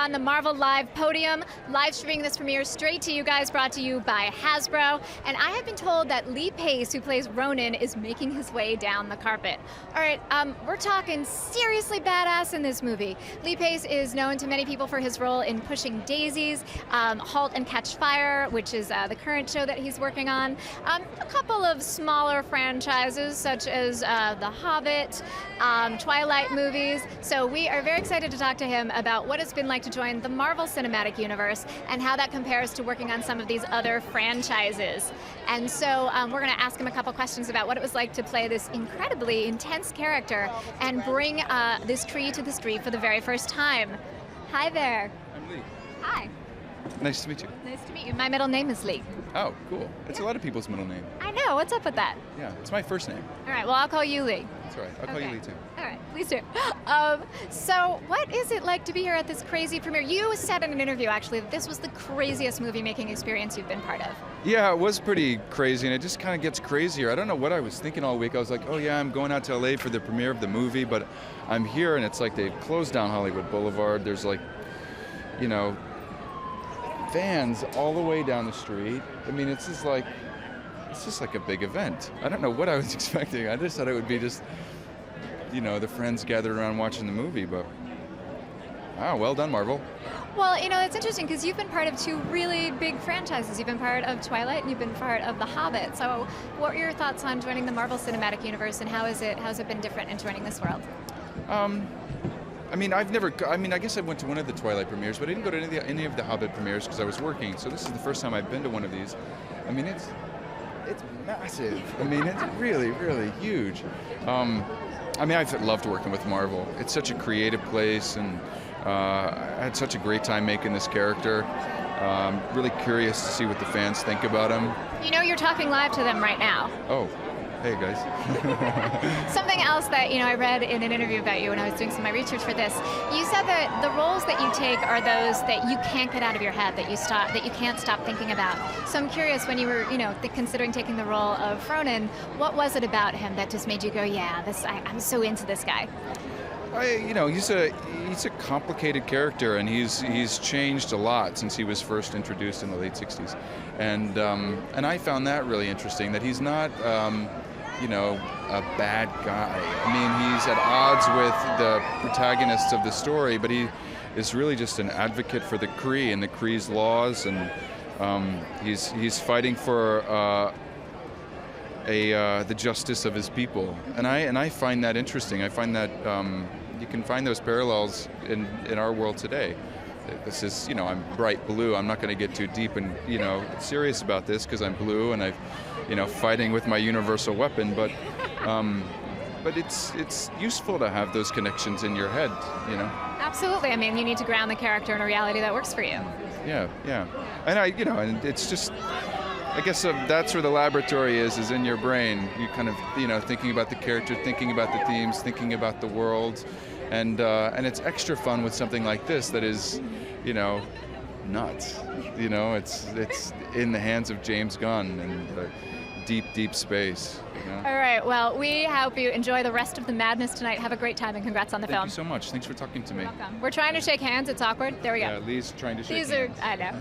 on the Marvel Live podium, live streaming this premiere straight to you guys, brought to you by Hasbro. And I have been told that Lee Pace, who plays Ronan, is making his way down the carpet. All right, we're talking seriously badass in this movie. Lee Pace is known to many people for his role in Pushing Daisies, Halt and Catch Fire, which is the current show that he's working on, a couple of smaller franchises such as The Hobbit, Twilight movies. So we are very excited to talk to him about what it's been like to join the Marvel Cinematic Universe and how that compares to working on some of these other franchises. And so we're going to ask him a couple questions about what it was like to play this incredibly intense character and bring this tree to the street for the very first time. Hi there. I'm Lee. Hi. Nice to meet you. Nice to meet you. My middle name is Lee. Oh, cool. It's a lot of people's middle name. I know. What's up with that? Yeah, it's my first name. All right. Well, I'll call you Lee. That's all right. I'll call you Lee too. All right. Please do. So what is it like to be here at this crazy premiere? You said in an interview, actually, that this was the craziest movie-making experience you've been part of. Yeah, it was pretty crazy, and it just kind of gets crazier. I don't know what I was thinking all week. I was like, oh yeah, I'm going out to LA for the premiere of the movie, but I'm here, and it's like they've closed down Hollywood Boulevard. There's like, you know, vans all the way down the street. I mean, it's just like a big event. I don't know what I was expecting. I just thought it would be just, you know, the friends gathered around watching the movie, but wow, well done, Marvel. Well, you know, it's interesting because you've been part of two really big franchises. You've been part of Twilight and you've been part of The Hobbit. So what were your thoughts on joining the Marvel Cinematic Universe, and how's it been different in joining this world? I mean, I guess I went to one of the Twilight premieres, but I didn't go to any of the Hobbit premieres because I was working. So this is the first time I've been to one of these. I mean, it's massive. I mean, it's really, really huge. I mean, I've loved working with Marvel. It's such a creative place, and I had such a great time making this character. Really curious to see what the fans think about him. You know, you're talking live to them right now. Oh. Hey guys. Something else that, you know, I read in an interview about you when I was doing some of my research for this, you said that the roles that you take are those that you can't get out of your head, that you can't stop thinking about. So I'm curious, when you were, you know, considering taking the role of Ronan, what was it about him that just made you go, yeah, I'm so into this guy? You know, he's a complicated character, and he's changed a lot since he was first introduced in the late '60s, and I found that really interesting. That he's not, you know, a bad guy. I mean, he's at odds with the protagonists of the story, but he is really just an advocate for the Kree and the Kree's laws, and he's fighting for the justice of his people, and I find that interesting. I find that you can find those parallels in our world today. This is, you know, I'm bright blue. I'm not going to get too deep and, you know, serious about this because I'm blue and you know, fighting with my universal weapon. But it's useful to have those connections in your head, you know. Absolutely. I mean, you need to ground the character in a reality that works for you. Yeah, and you know, and it's just, I guess that's where the laboratory is in your brain. You kind of, you know, thinking about the character, thinking about the themes, thinking about the world, and it's extra fun with something like this that is, you know, nuts. You know, it's in the hands of James Gunn and deep space. You know? All right. Well, we hope you enjoy the rest of the madness tonight. Have a great time and congrats on the film. Thank you so much. Thanks for talking to me. You're welcome. We're trying to shake hands. It's awkward. There we go. Yeah, Lee's trying to shake hands. I know.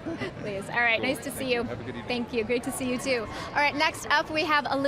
Lee's. All right. Cool. Nice to see you. Have a good evening. Thank you. Great to see you too. All right. Next up, we have Elizabeth.